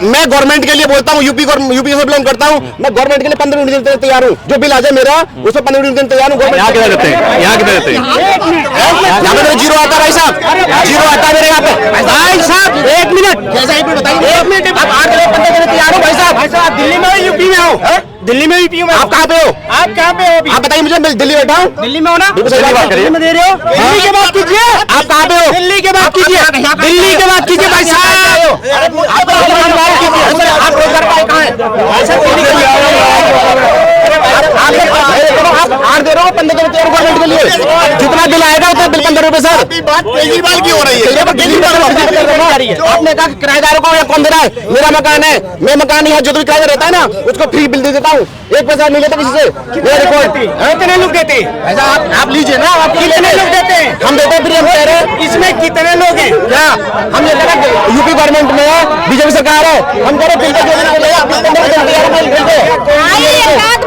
मैं गवर्नमेंट के लिए बोलता हूँ, यूपी से बिलोंग करता हूँ, मैं गवर्नमेंट के लिए 15 मिनट देने तैयार हूँ। जो बिल आ जाए मेरा उसमें 15 मिनट देने तैयार हूँ। यहाँ किधर देते हैं, यहाँ किधर देते हैं? यहाँ पे जीरो आता है भाई साहब, जीरो आता है मेरे यहाँ पे। भाई साहब 1 मिनट, कैसा 1 मिनट बताइए? 1 मिनट आप 8 15 देने तैयार हो भाई साहब। भाई साहब दिल्ली में हो यूपी में हो? दिल्ली में यूपी में। आप कहाँ पे हो? आप कहाँ पे हो? आप बताइए मुझे, मैं दिल्ली बैठा हूँ। दिल्ली में हो ना? दिल्ली में दे रहे हो? दिल्ली के बात कीजिए। आप कहाँ पे हो? दिल्ली के बात कीजिए, दिल्ली के बात कीजिए भाई साहब। आप रोजगार पाए कहाँ है? आप 8 दे रहे हो, 15 देते हो गवर्नमेंट के लिए। जितना बिल आएगा उतना बिल 15 रुपए सर। बात केजरीवाल की हो रही है। आपने कहा किराएदारों को कौन दे रहा है? मेरा मकान है, मैं मकान यहाँ जो भी किराया रहता है ना उसको फ्री बिल दे देता हूँ, 1 पैसा नहीं लेता किसी से। मेरा रिकॉर्ड कितने लोग देते हैं? ऐसा आप लीजिए ना, आप कितने लोग देते हैं? हम देते हैं, हम कह रहे हैं इसमें कितने लोग हैं? क्या हम ये लगा यूपी गवर्नमेंट में है, बीजेपी सरकार है, हम कह रहे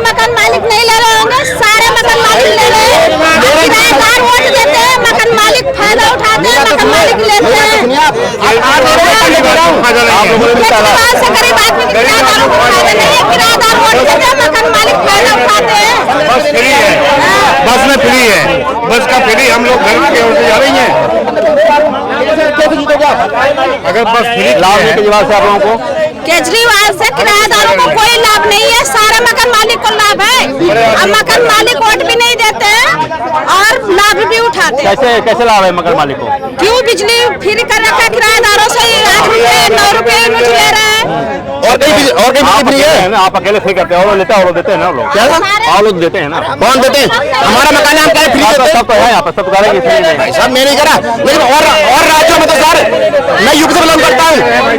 मकान मालिक नहीं ले रहे होंगे, सारे मकान मालिक ले रहे हैं। किराएदार वोट देते हैं, मकान मालिक फायदा उठाते हैं, मकान मालिक लेते हैं। केजरीवाल से गरीब आदमी के किराएदारों को फायदा नहीं है, किराएदार वोट देते हैं, मकान मालिक फायदा उठाते हैं। बस फ्री है, बस में फ्री है, बस का फ्री। हम लोग घर की ओर से जा रही हैं। अगर बस फ्री लाभ है केजरीवाल से आप लोगों को? केजरीवाल से किराएदारों को कोई लाभ नहीं है, सारे मकान मालिक को लाभ है। अब मकान मालिक वोट भी नहीं देते हैं और लाभ भी उठाते हैं। कैसे लाभ है मकान मालिक को? क्यों बिजली फ्री कर रखा है किराएदारों से? 8 रुपए 9 रुपए यूनिट ले रहे हैं। और कहीं फ्री है ना? आप अकेले फ्री करते हैं और लेते हैं और देते हैं ना लोग? क्या आप लोग देते हैं ना? कौन देते हैं? हमारा मकान है, हम कह रहे फ्री देते हैं। सब तो है यहाँ पर, सब करेंगे भाई साहब मैं नहीं करा, लेकिन और राज्यों में तो सर मैं यूपी से बिलोंग करता हूँ।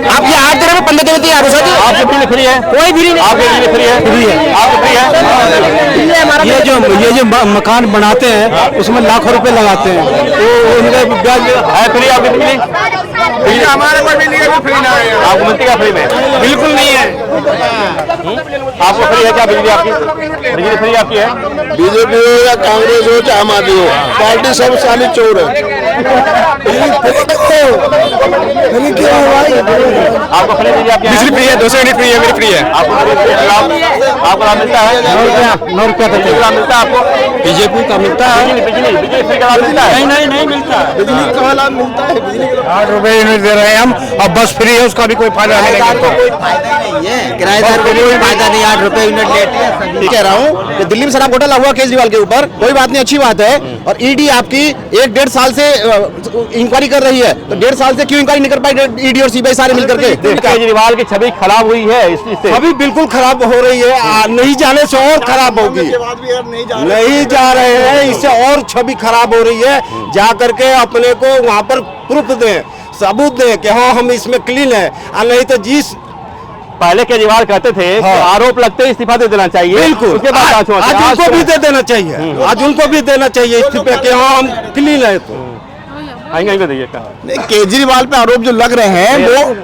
आप ये 8 दे रहे हो, 15 देते हैं सर। आपके बिजली फ्री है? कोई भी नहीं। आपके बिजली फ्री है? फ्री है। आपको फ्री है? ये जो मकान बनाते हैं उसमें लाखों रुपए लगाते हैं, तो उनका ब्याज है फ्री? आपकी बिजली हमारे को बिजली फ्री ना है। आपको मिलती है फ्री में? बिल्कुल नहीं है। आपको फ्री है क्या बिजली? आपकी बिजली फ्री आपकी है? बीजेपी हो या कांग्रेस हो चाहे आम आदमी हो, पार्टी सब साली चोर है। आपको फ्री बिजली आपकी बिजली फ्री है, 200 यूनिट फ्री है, मेरी फ्री है। आपको लाभ मिलता है? 9 रुपया बिजली का लाभ मिलता है आपको? बीजेपी का मिलता है। बिजली फ्री का लाभ मिलता है? नहीं मिलता। बिजली का लाभ मिलता है, बिजली 8 रुपए यूनिट दे रहे हैं हम, अब बस फ्री है, उसका भी कोई फायदा नहीं है। कोई फायदा नहीं है, किराएदार को कोई फायदा नहीं। 8 रुपए यूनिट लेते हैं। कह रहा हूँ कि दिल्ली में शराब घोटाला हुआ केजरीवाल के ऊपर, कोई बात नहीं, अच्छी बात है। और ईडी आपकी 1-1.5 साल से इंक्वायरी कर रही है, तो 1.5 साल से क्यों इंक्वायरी नहीं कर पाई ईडी और सीबीआई सारे मिलकर के? केजरीवाल की छवि खराब हुई है इससे? अभी बिल्कुल खराब हो रही है, नहीं जाने से और खराब होगी। नहीं जा रहे हैं, इससे और छवि खराब हो रही है। जा करके अपने को वहाँ पर प्रूफ दें, सबूत दें कि हाँ हम इसमें क्लीन है, और नहीं तो जिस पहले केजरीवाल कहते थे हाँ। आरोप लगते ही इस्तीफा दे देना चाहिए। बिल्कुल, उसके बाद आज उनको भी दे देना चाहिए, आज उनको भी देना चाहिए इस्तीफा कि हाँ हम क्लीन है। तो आएंगे दीजिए क्या? केजरीवाल पे आरोप जो लग रहे हैं वो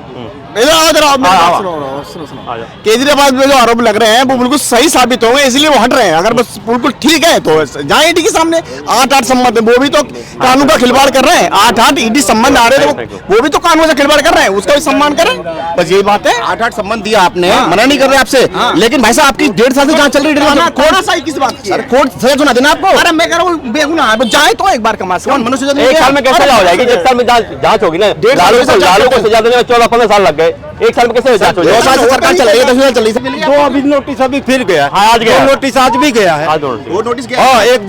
केजरीवाल पे जो आरोप लग रहे हैं वो बिल्कुल सही साबित होंगे, इसलिए वो हट रहे हैं। अगर बस बिल्कुल ठीक है तो जाए ईडी के सामने। 8-8 संबंध, वो भी तो कानून का खिलवाड़ कर रहे हैं। 8-8 ईडी संबंध आ रहे थे, वो भी तो कानून से खिलवाड़ कर रहे हैं, उसका भी सम्मान करें, बस यही बात है। 8-8 संबंध दिया आपने, मना नहीं कर रहे आपसे, लेकिन भाई साहब आपकी 1.5 साल से जांच चल रही है। कोर्ट सही किस बात की? कोर्ट सजा सुना देना आपको। अरे मैं कह रहा हूँ बेगुनाह है, जाए तो एक बार कमा से मनुष्य। 1 साल में कैसे हो जाएगी? 1 साल में जांच होगी ना। लालू को सजा देने में 14-15 साल लग गए, 1 साल में कैसे जांच हो जाएगी? 2 साल से सरकार चल रही है, 10 साल चल रही है। 2 अभी नोटिस अभी फिर गया। हाँ, आज गया। 2 नोटिस आज भी गया है। वो नोटिस गया। हाँ, एक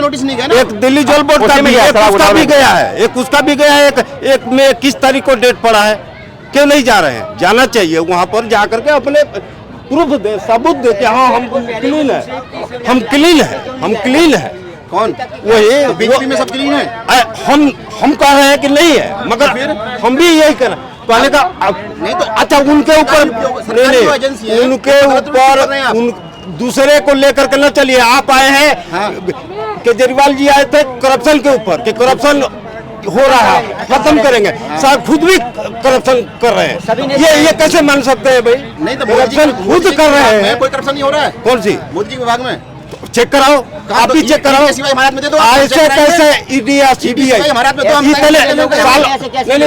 नोटिस नहीं गया ना। एक दिल्ली जल बोर्ड का भी, एक उसका भी गया है, एक उसका भी गया है। एक में 21 तारीख को डेट पड़ा है। क्यों नहीं जा रहे हैं? जाना चाहिए वहाँ पर, जा करके अपने प्रूफ दे, सबूत दे कि हाँ हम क्लीन है, हम क्लीन है, हम क्लीन है। कौन? वही बीजेपी में सब क्लीन है। हम कह रहे हैं कि नहीं है, मगर फिर हम भी यही कह रहे हैं। कहने का नहीं तो अच्छा उनके ऊपर नहीं, उनके ऊपर दूसरे को लेकर के न चलिए। आप आए हैं, केजरीवाल जी आए थे करप्शन के ऊपर कि करप्शन हो रहा है, खत्म करेंगे। साहब खुद भी करप्शन कर रहे हैं, ये कैसे मान सकते हैं भाई? नहीं तो करप्शन खुद कर रहे हैं। कोई करप्शन नहीं हो रहा है। कौन सी? मोदी जी के विभाग में चेक कराओ, आप भी चेक कराओ। ऐसे कैसे ईडी या सीबीआई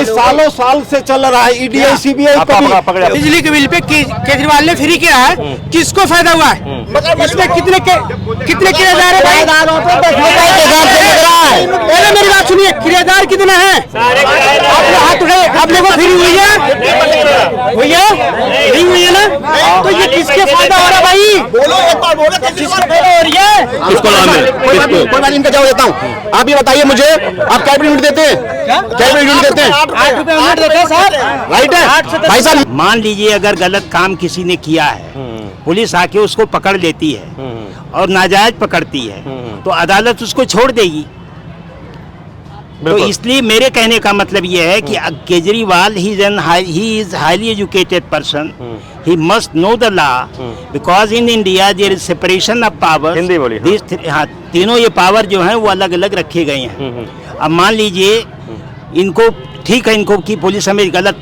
सालों साल से चल रहा है ईडी या सीबीआई। बिजली के बिल पे केजरीवाल ने फ्री किया है, किसको फायदा हुआ है? इसमें कितने किराएदार है भाई? पहले मेरी बात सुनिए, किराएदार कितना है? आपने हाथ उठाए, आप लोगों को फ्री हुई है? नहीं हुई है ना? तो ये किसके फायदा हो रहा है भाई? बोलो, एक बार बोलो, किसको फायदा हो रही है? कोई बात इनका जवाब देता हूँ। आप ये बताइए मुझे, आप कैबिनेट यूनिट देते हैं? कैबिनेट यूनिट देते हैं? 8 रुपए यूनिट देते हैं सर, राइट है भाई साहब। मान लीजिए अगर गलत काम किसी ने किया है, पुलिस आके उसको पकड़ लेती है और नाजायज पकड़ती है, तो अदालत उसको छोड़ देगी। तो इसलिए मेरे कहने का मतलब यह है कि Kejriwal he is highly educated person, he must know the law, because in India there is separation of power. Hindi बोलिए। हाँ, तीनों ये पावर जो हैं वो अलग अलग रखे गए हैं। अब मान लीजिए इनको, ठीक है, इनको की पुलिस हमें गलत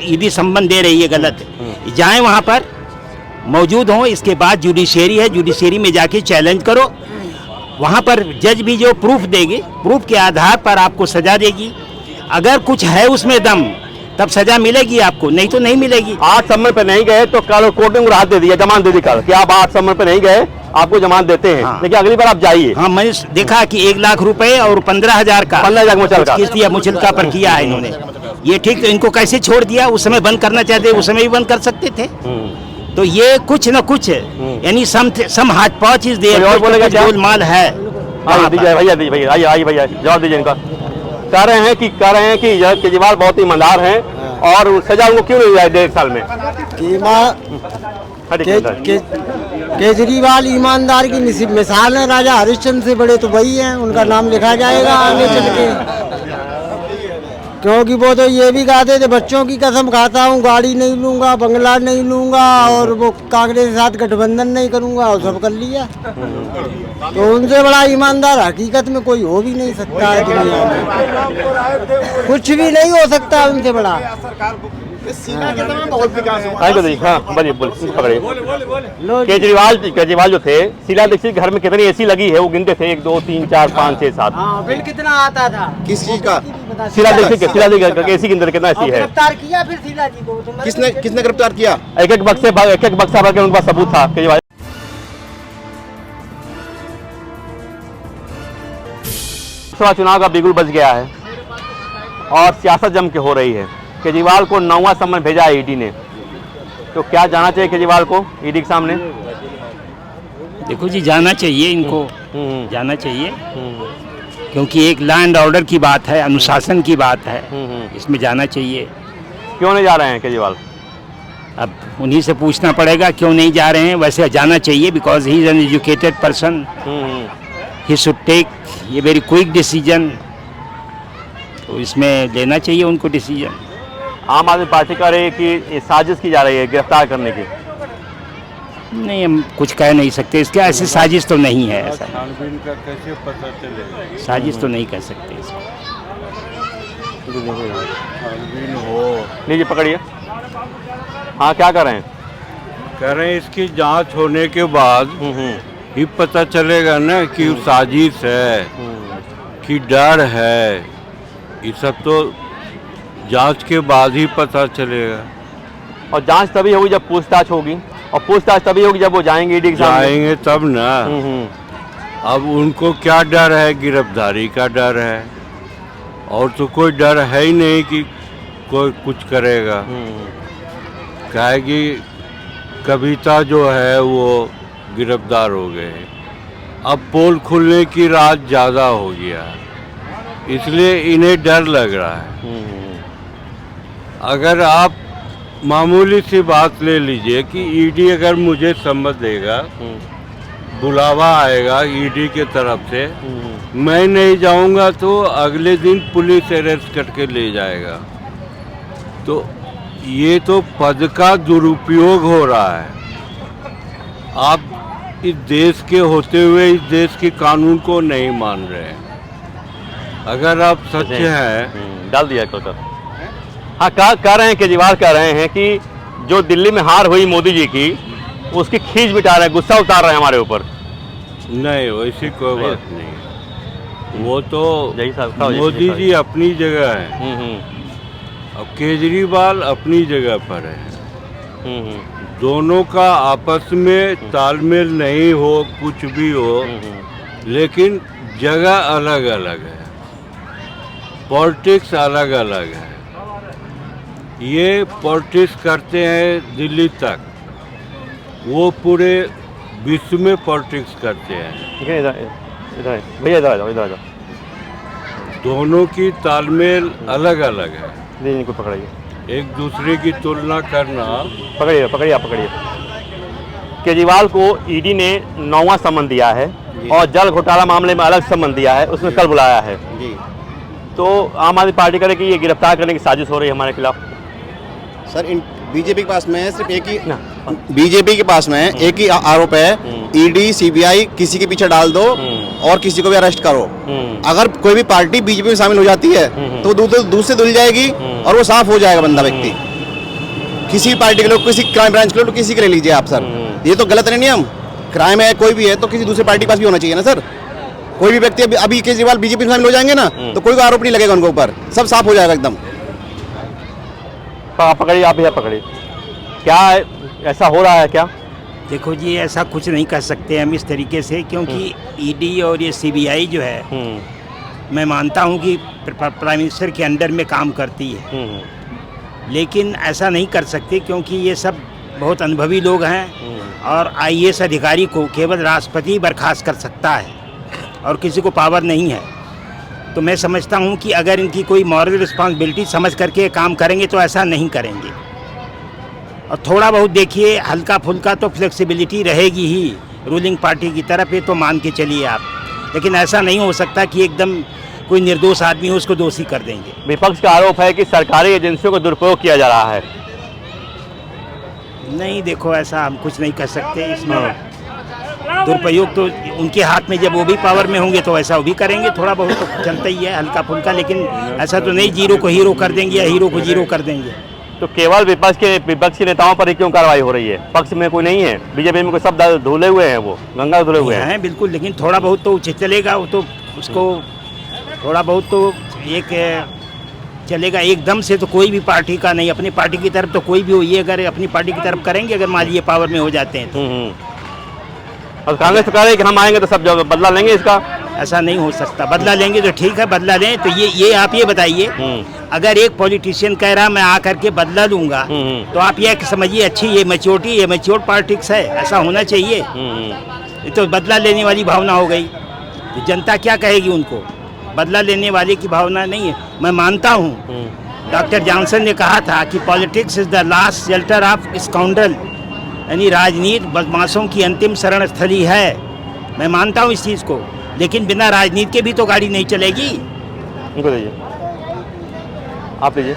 ईडी संबंध दे रही है, गलत, जाएं वहाँ पर मौजूद हों। इसके बाद जुडिशरी है, जुडिशरी में जाके चैलेंज करो, वहाँ पर जज भी जो प्रूफ देगी, प्रूफ के आधार पर आपको सजा देगी। अगर कुछ है उसमें दम, तब सजा मिलेगी आपको, नहीं तो नहीं मिलेगी। 8 समय पे नहीं गए तो कल कोर्ट ने राहत दे दिया, जमानत दे दी कल कि आप 8 समय पे नहीं गए, आपको जमानत देते हैं। हाँ। लेकिन अगली बार आप जाइए। हाँ, मैंने देखा कि 1 लाख रुपए और 15,000 का 15,000 मुचलका किस्त मुचलका पर किया है इन्होंने। ये ठीक, तो इनको कैसे छोड़ दिया? उस समय बंद करना चाहते, उस समय भी बंद कर सकते थे। तो ये कुछ न कुछ यानी सम हाथ पॉच इज देयर, और बोलेगा क्या? गोलमाल है। दीजिए भैया, आइए भैया, जवाब दीजिए इनका। कह रहे हैं कि केजरीवाल बहुत ईमानदार हैं और सजा उनको क्यों नहीं हुआ है 1.5 साल में? केजरीवाल ईमानदार की मिसाल है, राजा हरिश्चंद्र से बड़े तो वही हैं, उनका नाम लिखा जाएगा आगे चल के। क्योंकि वो तो ये भी कहते थे, बच्चों की कसम खाता हूँ, गाड़ी नहीं लूंगा, बंगला नहीं लूंगा, और वो कांग्रेस के साथ गठबंधन नहीं करूंगा, और सब कर लिया। तो उनसे बड़ा ईमानदार हकीकत में कोई हो भी नहीं सकता है दुनिया में, कुछ भी नहीं हो सकता उनसे बड़ा। केजरीवाल जो थे, शीला दीक्षित के घर में कितनी एसी लगी है वो गिनते थे, 1 2 3 4 5 6 7। बिल कितना आता था? किस चीज का? शीला दीक्षित के एसी के अंदर कितना एसी है? गिरफ्तार किया फिर शीला जी को? किसने गिरफ्तार किया? एक बक्सा भर के उनके पास सबूत था। केजरीवाल लोकसभा चुनाव का बिगुल बज गया है और सियासत जम के हो रही है। केजरीवाल को 9वां सम्मन भेजा है ईडी ने, तो क्या जाना चाहिए केजरीवाल को ईडी के सामने? देखो जी, जाना चाहिए इनको, जाना चाहिए, क्योंकि एक लॉ एंड ऑर्डर की बात है, अनुशासन की बात है, इसमें जाना चाहिए। क्यों नहीं जा रहे हैं केजरीवाल? अब उन्हीं से पूछना पड़ेगा क्यों नहीं जा रहे हैं। वैसे जाना चाहिए, because he is an educated person, he should take a very quick decision, तो इसमें लेना चाहिए उनको डिसीजन। आम आदमी पार्टी कह रही है कि साजिश की जा रही है गिरफ्तार करने की। नहीं, हम कुछ कह नहीं सकते इसके, ऐसी साजिश तो नहीं है, ऐसा छानबीन का कैसे पता चलेगा? साजिश तो नहीं कह सकते इसको। छानबीन हो, लीजिए पकड़िए। हाँ, क्या कर रहे हैं? कह रहे हैं इसकी जांच होने के बाद ही पता चलेगा ना कि साजिश है कि डर है। ये सब तो जांच के बाद ही पता चलेगा। और जांच तभी होगी जब पूछताछ होगी, और पूछताछ तभी होगी जब वो जाएंगे ईडी के सामने। जाएंगे तब ना। अब उनको क्या डर है? गिरफ्तारी का डर है, और तो कोई डर है ही नहीं कि कोई कुछ करेगा। कहेगी कविता जो है वो गिरफ्तार हो गए, अब पोल खुलने की रात ज़्यादा हो गया, इसलिए इन्हें डर लग रहा है। अगर आप मामूली सी बात ले लीजिए कि ईडी अगर मुझे समझ देगा, बुलावा आएगा ईडी के तरफ से, मैं नहीं जाऊंगा तो अगले दिन पुलिस अरेस्ट करके ले जाएगा। तो ये तो पद का दुरुपयोग हो रहा है। आप इस देश के होते हुए इस देश के कानून को नहीं मान रहे हैं। अगर आप सच हैं, डाल दिया कर। हाँ, कह रहे हैं, केजरीवाल कह रहे हैं कि जो दिल्ली में हार हुई मोदी जी की, उसकी खींच मिटा रहे हैं, गुस्सा उतार रहे हैं हमारे ऊपर। नहीं, वैसी कोई बात नहीं है। वो तो यही साहब मोदी जी अपनी जगह है, अब केजरीवाल अपनी जगह पर है। दोनों का आपस में तालमेल नहीं हो, कुछ भी हो, लेकिन जगह अलग अलग है, पॉलिटिक्स अलग अलग है। ये पॉलिटिक्स करते हैं दिल्ली तक, वो पूरे विश्व में पॉलिटिक्स करते हैं। इधर भैया, इधर आ जाओ, इधर आ जाओ। दोनों की तालमेल अलग अलग है, नहीं कोई पकड़ाइए, एक दूसरे की तुलना करना। पकड़िए पकड़िए, आप पकड़िए। केजरीवाल को ईडी ने 9वां समन दिया है और जल घोटाला मामले में अलग समन दिया है, उसमें कल बुलाया है। तो आम आदमी पार्टी करे कि ये गिरफ्तार करने की साजिश हो रही है हमारे खिलाफ। सर इन बीजेपी के पास में सिर्फ एक ही बीजेपी के पास में एक ही आरोप है, ईडी सीबीआई किसी के पीछे डाल दो और किसी को भी अरेस्ट करो। अगर कोई भी पार्टी बीजेपी में शामिल हो जाती है तो दूसरे धुल जाएगी और वो साफ हो जाएगा बंदा व्यक्ति। किसी पार्टी के लोग, किसी क्राइम ब्रांच के लोग, किसी के ले लीजिए आप सर, ये तो गलत है नियम। क्राइम है कोई भी है तो किसी दूसरे पार्टी के पास भी होना चाहिए ना सर। कोई भी व्यक्ति अभी केजरीवाल बीजेपी में शामिल हो जाएंगे ना तो कोई आरोप नहीं लगेगा उनके ऊपर, सब साफ हो जाएगा एकदम। पकड़िए, आप भैया पकड़िए। क्या ऐसा हो रहा है क्या? देखो जी, ऐसा कुछ नहीं कर सकते हम इस तरीके से, क्योंकि ईडी और ये सीबीआई जो है, मैं मानता हूँ कि प्राइम मिनिस्टर के अंडर में काम करती है, लेकिन ऐसा नहीं कर सकते क्योंकि ये सब बहुत अनुभवी लोग हैं और आईएएस अधिकारी को केवल राष्ट्रपति बर्खास्त कर सकता है और किसी को पावर नहीं है। तो मैं समझता हूँ कि अगर इनकी कोई मॉरल रिस्पॉन्सिबिलिटी समझ करके काम करेंगे तो ऐसा नहीं करेंगे। और थोड़ा बहुत देखिए, हल्का फुल्का तो फ्लेक्सिबिलिटी रहेगी ही रूलिंग पार्टी की तरफ, ये तो मान के चलिए आप, लेकिन ऐसा नहीं हो सकता कि एकदम कोई निर्दोष आदमी हो उसको दोषी कर देंगे। विपक्ष का आरोप है कि सरकारी एजेंसियों को दुरुपयोग किया जा रहा है। नहीं, देखो ऐसा हम कुछ नहीं कर सकते इसमें। दुरुपयोग तो उनके हाथ में, जब वो भी पावर में होंगे तो ऐसा वो भी करेंगे। थोड़ा बहुत तो चलता ही है हल्का फुल्का, लेकिन ऐसा तो नहीं जीरो को हीरो कर देंगे या हीरो को जीरो कर देंगे। तो केवल विपक्ष के नेताओं पर ही क्यों कार्रवाई हो रही है? पक्ष में कोई नहीं है? बीजेपी में कोई सब धुले हुए हैं, वो गंगा धुले हुए हैं। बिल्कुल, लेकिन थोड़ा बहुत तो उचित चलेगा, वो तो उसको थोड़ा बहुत तो एक चलेगा। एकदम से तो कोई भी पार्टी का नहीं, अपनी पार्टी की तरफ तो कोई भी हो, ये अगर अपनी पार्टी की तरफ करेंगे, अगर मान लीजिए पावर में हो जाते हैं तो। और कांग्रेस तो कह रही है कि हम आएंगे तो सब बदला लेंगे इसका। ऐसा नहीं हो सकता। बदला लेंगे तो ठीक है, बदला लें। तो ये आप ये बताइए, अगर एक पॉलिटिशियन कह रहा मैं आकर के बदला लूंगा, तो आप ये समझिए अच्छी ये मैच्योरिटी, ये मैच्योर पॉलिटिक्स है, ऐसा होना चाहिए। ये तो बदला लेने वाली भावना हो गई, तो जनता क्या कहेगी उनको? बदला लेने वाले की भावना नहीं है। मैं मानता हूँ डॉक्टर जॉनसन ने कहा था कि politics is the last shelter of scoundrel, यानी राजनीति बदमाशों की अंतिम शरण स्थली है। मैं मानता हूँ इस चीज़ को, लेकिन बिना राजनीति के भी तो गाड़ी नहीं चलेगी। उनको दीजिए, आप लीजिए।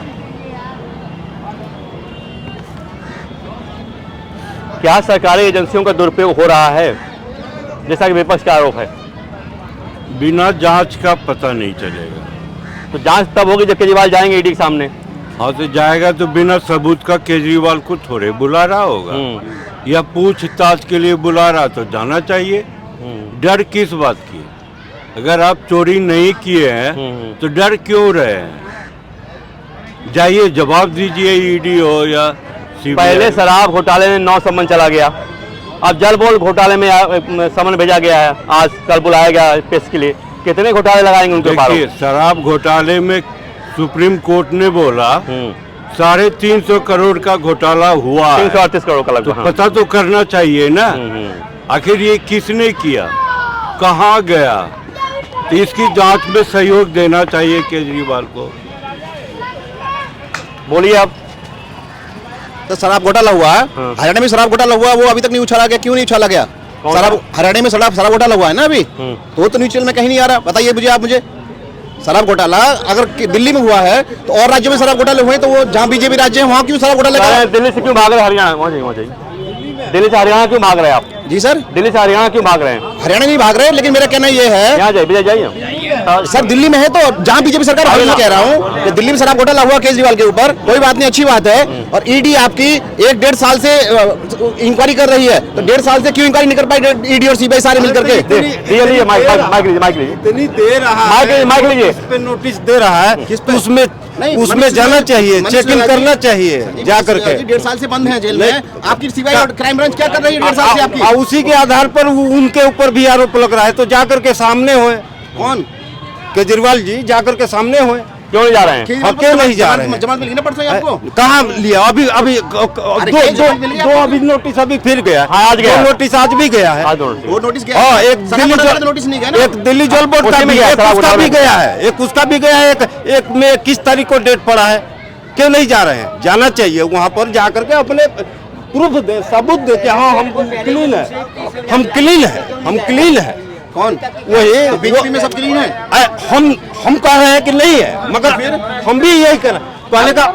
क्या सरकारी एजेंसियों का दुरुपयोग हो रहा है, जैसा कि विपक्ष का आरोप है? बिना जांच का पता नहीं चलेगा। तो जांच तब होगी जब केजरीवाल जाएंगे ईडी के सामने। हाँ, तो जाएगा तो बिना सबूत का केजरीवाल को थोड़े बुला रहा होगा, या पूछताछ के लिए बुला रहा तो जाना चाहिए। डर किस बात की? अगर आप चोरी नहीं किए हैं तो डर क्यों रहे हैं? जाइए, जवाब दीजिए, ईडी हो या सीबीआई। पहले शराब घोटाले में 9 समन चला गया, अब जल बोर्ड घोटाले में समन भेजा गया है, आज कल बुलाया गया पेश के लिए। कितने घोटाले लगाएंगे उनके ऊपर? देखिए, शराब घोटाले में सुप्रीम कोर्ट ने बोला 350 करोड़ का घोटाला हुआ, 338 करोड़ का लगभग। तो पता तो करना चाहिए ना, आखिर ये किसने किया, कहाँ गया? तो इसकी जांच में सहयोग देना चाहिए केजरीवाल को। बोलिए आप। तो शराब घोटाला हुआ है, हरियाणा में शराब घोटाला हुआ, वो अभी तक नहीं उछाला गया। क्यों नहीं उछाला गया? शराब हरियाणा में शराब घोटाला हुआ है ना अभी, तो वो तो न्यूज़ चैनल में कहीं नहीं आ रहा। बताइए मुझे, आप मुझे शराब घोटाला अगर दिल्ली में हुआ है तो और राज्यों में शराब घोटाले हुए, तो वो जहाँ बीजेपी राज्य है वहाँ क्यों शराब घोटाले? दिल्ली से क्यों भाग रहे? हरियाणा वहाँ जाइए। दिल्ली से हरियाणा क्यों भाग रहे हैं आप? जी सर, दिल्ली से हरियाणा क्यों भाग रहे हैं? हरियाणा नहीं भाग रहे, लेकिन मेरा कहना ये है, यहाँ जाइए, जाइए सर दिल्ली में है तो जहाँ बीजेपी सरकार है, मैं कह रहा हूँ कि दिल्ली में शराब घोटाला हुआ केजरीवाल के ऊपर, कोई बात नहीं, अच्छी बात है। और ईडी आपकी 1-1.5 साल से इंक्वायरी कर रही है, तो 1.5 साल से क्यों इंक्वायरी नहीं कर पाई ईडी और सीबीआई सारे मिलकर के? इतनी दे रहा है, इस पे नोटिस दे रहा है, उसमें जाना चाहिए, चेक इन करना चाहिए जा करके। 1.5 साल से बंद है जेल में, आपकी सीबीआई और क्राइम ब्रांच क्या कर रही है 1.5 साल से आपकी? उसी के आधार पर उनके ऊपर भी आरोप लग रहा है, तो जाकर के सामने होए। कौन? केजरीवाल जी जाकर के सामने होए। क्यों नहीं जा रहे हैं? हम क्यों नहीं जा रहे हैं? जमानत मिली ना परसों आपको? कहाँ लिया? अभी दो अभी नोटिस अभी फिर गया। आज गया नोटिस आज भी गया है। वो नोटिस गया? हाँ, एक नोटिस नहीं गया ना? एक दिल्ली जल बोर्ड का भी गया, उसका भी गया है, एक उसका भी गया है, एक में 21 तारीख को डेट पड़ा है। क्यों नहीं जा रहे हैं? जाना चाहिए वहाँ पर, जा करके अपने प्रूफ दे, सबूत दे कि हाँ हम क्लीन है, हम क्लीन है, हम क्लीन है। कौन? वही बीजेपी में सब क्लीन है। हम कह रहे हैं कि नहीं है, मगर हम भी यही कह रहे हैं। पहले का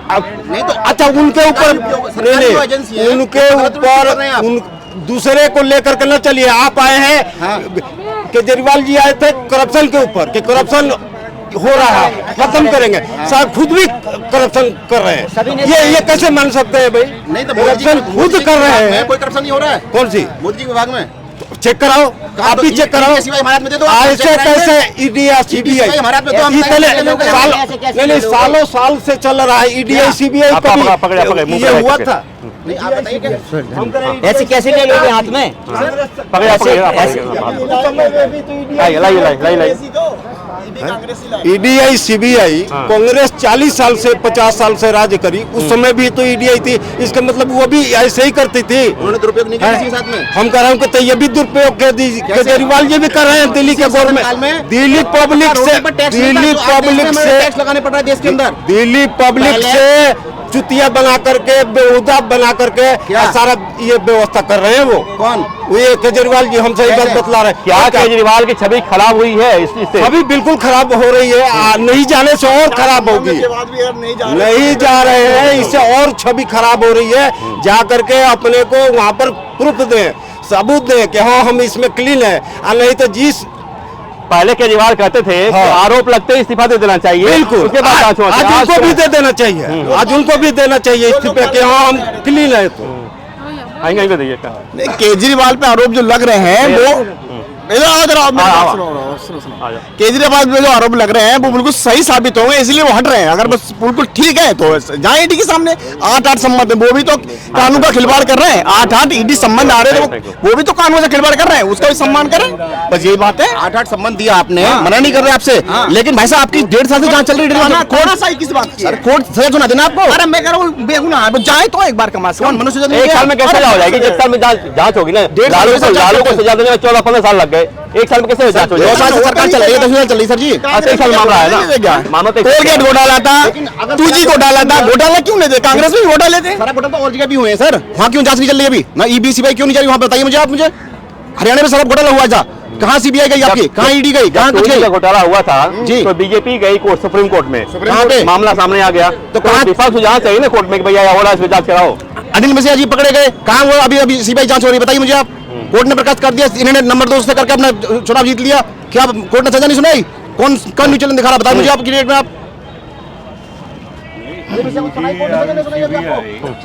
नहीं तो अच्छा उनके ऊपर उनके ऊपर दूसरे को लेकर के न चलिए। आप आए हैं, केजरीवाल जी आए थे करप्शन के ऊपर कि करप्शन हो रहा है, खत्म करेंगे। साहब खुद भी करप्शन कर रहे हैं, ये कैसे मान सकते हैं भाई? नहीं तो करप्शन खुद कर रहे हैं। कोई करप्शन नहीं हो रहा है। कौन सी? मोदी जी विभाग में चेक कराओ, आप भी चेक कराओ। ऐसे कैसे ईडी या सीबीआई नहीं सालों साल से चल रहा है। ईडी सीबीआई ये हुआ था। ऐसे कैसे ले लोगे हाथ में? ईडीआई सीबीआई कांग्रेस 40 साल से 50 साल से राज करी, उस समय भी तो ईडीआई थी। इसका मतलब वो भी ऐसे ही करती थी। उन्होंने दुरुपयोग नहीं किया किसी के साथ में। हम कह रहे हैं कि ये भी दुरुपयोग कर दी, केजरीवाल जी भी कर रहे हैं दिल्ली के गवर्नमेंट, दिल्ली पब्लिक से टैक्स लगाने पड़ रहा है देश के अंदर। दिल्ली पब्लिक से चुतिया बना करके, बेहुदा बना करके सारा ये व्यवस्था कर रहे हैं। वो कौन? ये केजरीवाल जी हम सही बात बतला रहे हैं। क्या केजरीवाल की छवि खराब हुई है इससे? छवि बिल्कुल खराब हो रही है, नहीं जाने से और खराब होगी। नहीं जा रहे हैं, इससे और छवि खराब हो रही है। जा करके अपने को वहाँ पर प्रूफ दें, सबूत दें कि हाँ हम इसमें क्लीन है। नहीं तो जिस पहले केजरीवाल कहते थे कि आरोप लगते ही इस्तीफा दे देना चाहिए, बिल्कुल उसके बाद आज उनको भी दे देना चाहिए, आज उनको भी देना चाहिए इस्तीफा कि हाँ हम क्लीन है। तो केजरीवाल पे आरोप जो लग रहे हैं वो केजरीवाल पे जो आरोप लग रहे हैं वो बिल्कुल सही साबित होंगे, इसलिए वो हट रहे हैं। अगर बस बिल्कुल ठीक है तो जाए ईडी के सामने। 8-8 संबंध, वो भी तो कानून का खिलवाड़ कर रहे हैं। 8-8 ईडी संबंध आ रहे हैं, वो भी तो कानून से खिलवाड़ कर रहे हैं, उसका भी सम्मान करें। बस यही बात है। 8-8 संबंध दिया आपने, मना नहीं कर रहे आपसे, लेकिन भाई साहब आपकी 1.5 साल से जांच चल रही है। किस बात की? कोर्ट सजा सुना देना आपको। अरे मैं कह रहा हूँ बेगुनाह है, जाए तो एक बार कमा से मनुष्य 1 साल में कैसे हो जाएगी? 1 साल में जांच होगी ना। लालू को सजा देने में 14-15 साल लग गए, 1 साल में कैसे जांच हो जाएगी? 2 साल से सरकार चल रही है, 10 साल चल रही सर जी। 1 साल मामला है ना। मानो तो टोलगेट घोटाला था, 2G घोटाला था, घोटाला क्यों नहीं थे? कांग्रेस में घोटाले थे। सारा घोटाला तो और जगह भी हुए हैं सर, वहाँ क्यों जांच नहीं चल रही अभी? ना ईडी सीबीआई क्यों नहीं जा रही वहाँ? बताइए मुझे आप। मुझे हरियाणा में सारा घोटाला हुआ था, कहाँ सीबीआई गई आपकी? कहाँ ईडी गई? कहाँ कुछ गई? घोटाला हुआ था जी, तो बीजेपी गई कोर्ट, सुप्रीम कोर्ट में, कहाँ पे मामला सामने आ गया। तो कहाँ विपक्ष जांच चाहिए ना कोर्ट में कि भैया हो रहा है, इसमें जांच कराओ। अनिल मिश्रा जी पकड़े गए, कहाँ वो? अभी सीबीआई जांच हो रही है, बताइए मुझे आप। कोर्ट ने प्रकाश कर दिया, इन्होंने नंबर 2 से करके अपना चुनाव जीत लिया। क्या कोर्ट ने सजा नहीं सुनाई? कौन न्यूज चैनल दिखा रहा? बताइए मुझे आपकी डेट में आप।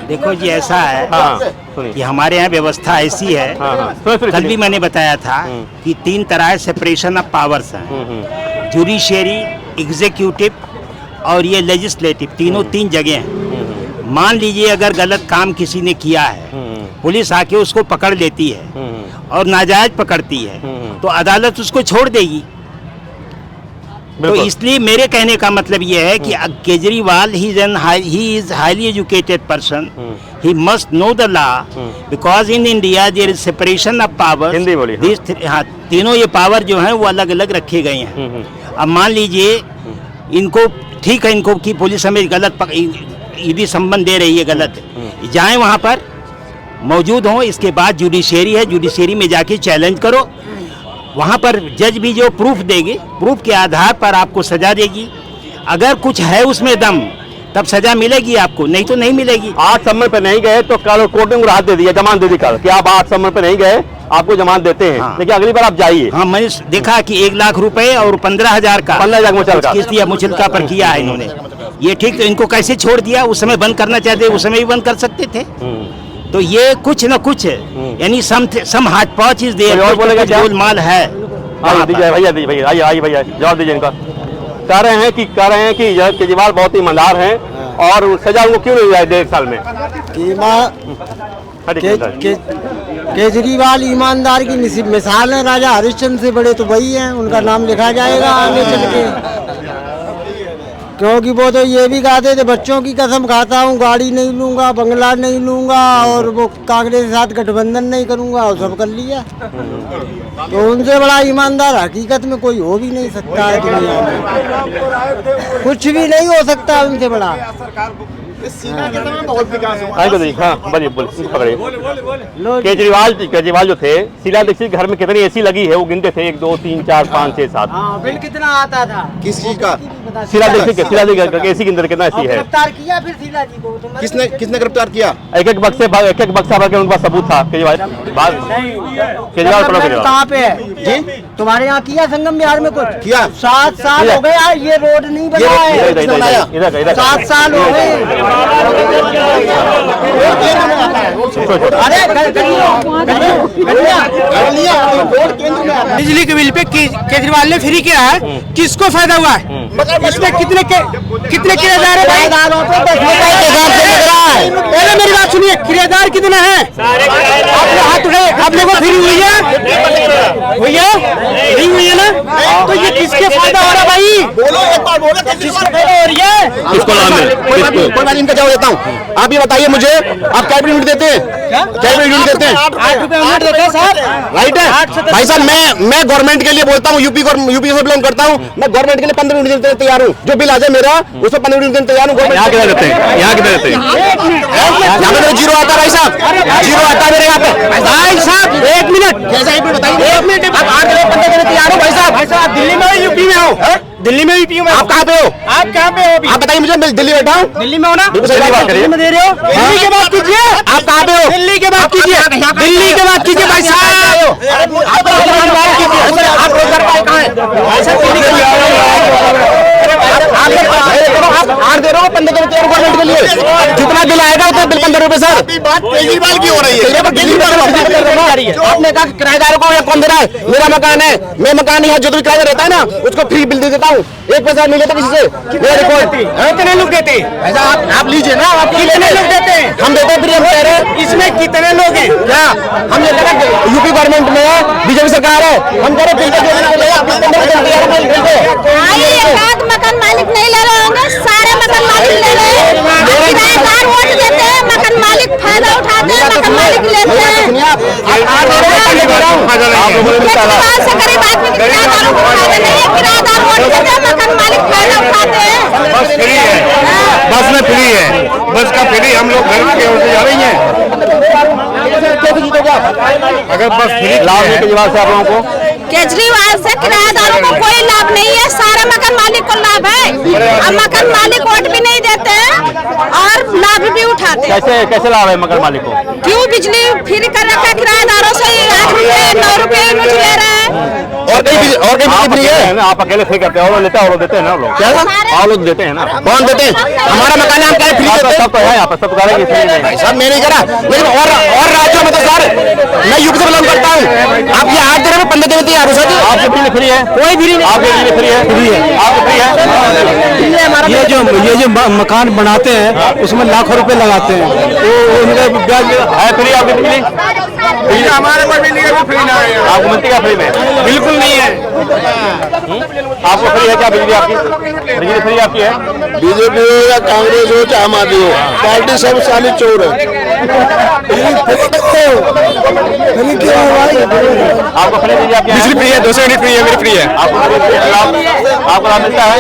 देखो जी ऐसा है कि हमारे यहाँ व्यवस्था ऐसी है, कल भी मैंने बताया था कि 3 तरह सेपरेशन ऑफ पावर्स हैं, जुडिशियरी, एग्जीक्यूटिव और ये लेजिस्लेटिव, तीनों 3 जगह हैं। मान लीजिए अगर गलत काम किसी ने किया है, पुलिस आके उसको पकड़ लेती है और नाजायज पकड़ती है, तो अदालत उसको छोड़ देगी। तो इसलिए मेरे कहने का मतलब ये है कि Kejriwal he is highly educated person, he must know the law, because in India there is separation of power. Hindi बोलिए। हाँ, तीनों ये पावर जो हैं वो अलग अलग रखे गए हैं। अब मान लीजिए इनको ठीक है, इनको की पुलिस हमें गलत ईडी संबंध दे रही है, गलत, जाए वहाँ पर मौजूद हों। इसके बाद जुडिशियरी है, जुडिशियरी में जाके चैलेंज करो, वहाँ पर जज भी जो प्रूफ देगी, प्रूफ के आधार पर आपको सजा देगी। अगर कुछ है उसमें दम तब सजा मिलेगी आपको, नहीं तो नहीं मिलेगी। 8 समन पे नहीं गए तो कल कोर्ट ने राहत दे दिया, जमानत दे दी कल कि आप 8 समन पे नहीं गए आपको जमानत देते हैं, हाँ। लेकिन अगली बार आप जाइए। हाँ, मैंने देखा कि 1 लाख रुपए और 15,000 का 15,000 मुचलका। किस्त मुचलका पर किया है इन्होंने। ये ठीक, तो इनको कैसे छोड़ दिया? उस समय बंद करना चाहते, उस समय भी बंद कर सकते थे। तो ये कुछ न कुछ यानी सम हार्ट पॉच इज देयर, और बोलेगा क्या? गोलमाल है। हाँ, दीजिए भैया, दीजिए भैया, आइए भैया, जवाब दीजिए इनका। कह रहे हैं कि यह केजरीवाल बहुत ही ईमानदार हैं और सजा उनको क्यों नहीं हुआ है 1.5 साल में? केजरीवाल ईमानदार की मिसाल है। राजा हरिश्चंद्र से बड़े तो वही हैं, उनका नाम लिखा जाएगा आगे चल के। क्योंकि वो तो ये भी कहते थे बच्चों की कसम खाता हूँ, गाड़ी नहीं लूंगा, बंगला नहीं लूंगा और वो कांग्रेस के साथ गठबंधन नहीं करूंगा, और सब कर लिया। तो उनसे बड़ा ईमानदार हकीकत में कोई हो भी नहीं सकता है दुनिया में। कुछ भी नहीं हो सकता उनसे बड़ा। केजरीवाल जो थे, शीला दीक्षित घर में कितनी एसी लगी है वो गिनते थे, 1 2 3 4 5 6 7। बिल कितना आता था? किस चीज का? शीला दीक्षित एसी के अंदर कितना एसी है? गिरफ्तार किया फिर शीला जी को? किसने गिरफ्तार किया? एक एक बक्सा भर के उनके पास सबूत था। केजरीवाल कहाँ पे है जी? तुम्हारे यहाँ किया संगम बिहार में कुछ किया? 7 साल हो गए यार, ये रोड नहीं बना है। 7 साल हो गए। अरे बिजली के बिल पे केजरीवाल ने फ्री किया है, किसको फायदा हुआ है? इसमें कितने किराएदार है भाई? पहले मेरी बात सुनिए, किराएदार कितना है? आपने हाथ उठाए, आप लोगों को फ्री हुई है? नहीं हुई है ना? तो ये किसके फायदा हो रहा है भाई? बोलो, एक बार बोलो, किसको फायदा हो रही है? किसको लाभ है? कोई बात इनका जवाब देता हूँ। आप ये बताइए मुझे, आप कैबिनेट यूनिट देते हैं? कैबिनेट यूनिट देते हैं? 8 रुपए यूनिट देते हैं साहब। राइट है भाई साहब। मैं गवर्नमेंट के लिए बोलता हूँ, यूपी से बिलोंग करता हूँ। मैं गवर्नमेंट के लिए 15 यूनिट देने तैयार हूँ। जो बिल आ जाए मेरा, उसमें 15 यूनिट देने तैयार हूँ। यहाँ कितने देते हैं? यहाँ कितने देते हैं? यहाँ पे जीरो आता है भाई साहब, जीरो आता है मेरे यहाँ पे। भाई साहब 1 मिनट, कैसा 1 मिनट बताइए? 1 मिनट आप 8 15 देने तैयार हो भाई साहब? भाई साहब दिल्ली में हो यूपी में हो? दिल्ली में यूपी में। आप कहाँ पे हो? आप कहाँ पे हो अभी? आप बताइए मुझे, मैं दिल्ली बैठा हूँ। दिल्ली में हो ना? बिल्कुल सही बात करिए। दिल्ली में दे रहे हो? दिल्ली के बात कीजिए। आप कहाँ पे हो? दिल्ली के बात कीजिए, दिल्ली के बात कीजिए भाई साहब। आप रोजगार पाए कहाँ है? आप आठ दे रहे हो, 15 देते हैं गवर्नमेंट के लिए। जितना बिल आएगा उतना बिल 15 रुपए सर। बात केजरीवाल की हो रही है। आपने कहा किराएदार को या कौन दे रहा है? मेरा मकान है, मैं मकान यहाँ जो भी किराया रहता है ना, उसको फ्री बिल दे देता हूँ। 1 पैसा नहीं लेता किसी से। मेरा रिकॉर्ड कितने लोग देते हैं? ऐसा आप लीजिए ना, आप कितने लोग देते हैं? हम देते हैं, फिर हम कह रहे हैं इसमें कितने लोग हैं? क्या हम ये लगा यूपी गवर्नमेंट में है, बीजेपी सरकार है, हम कह रहे एक मकान मालिक नहीं ले रहे होंगे, सारे मकान मालिक ले रहे हैं। किराएदार वोट देते हैं, मकान मालिक फायदा उठाते हैं, मकान मालिक लेते हैं। केजरीवाल से गरीब आदमी के किराएदारों को फायदा नहीं है, किराएदार वोट देते हैं, मकान मालिक फायदा उठाते हैं। बस फ्री है, बस में फ्री है, बस का फ्री। हम लोग घर की ओर से जा रही हैं। अगर बस फ्री लाभ है केजरीवाल से आप लोगों को? केजरीवाल से किराएदारों को कोई लाभ नहीं है, सारा मकान मालिक को लाभ है। अब मकान मालिक वोट भी नहीं देते हैं और लाभ भी उठाते हैं। कैसे लाभ है मकान मालिक को? क्यों बिजली फ्री कर रखा है? किराएदारों से 8 रुपए 9 रुपए यूनिट ले रहे हैं। और कहीं फ्री है ना? आप अकेले फ्री करते हैं और लेते हैं और देते हैं ना लोग? क्या और लोग देते हैं ना? कौन देते हैं? हमारा मकान है, हम क्या फ्री देते हैं? सब तो है यहाँ पर, सब करेंगे फ्री नहीं। सर मैं नहीं करा, लेकिन और राज्यों में तो सर मैं यूपी से बिलोंग करता हूँ। आप ये 8 दिन में 15 दिन तैयार हो सर? आपके बिजली फ्री है? कोई फ्री नहीं। आपके बिजली फ्री है? फ्री है, आपको फ्री है। ये जो मकान बनाते हैं उसमें लाखों रुपए लगाते हैं, तो उनका ब्याज है फ्री आपकी बिजली? हमारे को भी नहीं फ्री ना है। आपको मिलती है फ्री में? बिल्कुल नहीं है। आपको फ्री है क्या बिजली? आपकी बिजली फ्री आपकी है? बीजेपी हो या कांग्रेस हो चाहे आम आदमी हो, पार्टी सब साली चोर है। आपको फ्री बिजली आपकी बिजली फ्री है, 200 यूनिट फ्री है, मेरी फ्री है। आपको लाभ मिलता है?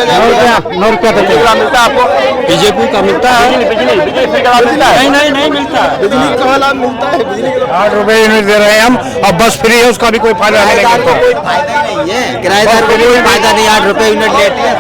9 रुपया बिजली का लाभ मिलता है आपको? बीजेपी का मिलता है। बिजली फ्री का लाभ मिलता है? नहीं मिलता। बिजली का लाभ मिलता है, बिजली का 8 रुपए यूनिट दे रहे हैं हम, अब बस फ्री है, उसका भी कोई फायदा नहीं है। कोई फायदा नहीं है, किराएदार को कोई फायदा नहीं, 8 रुपए यूनिट लेते हैं।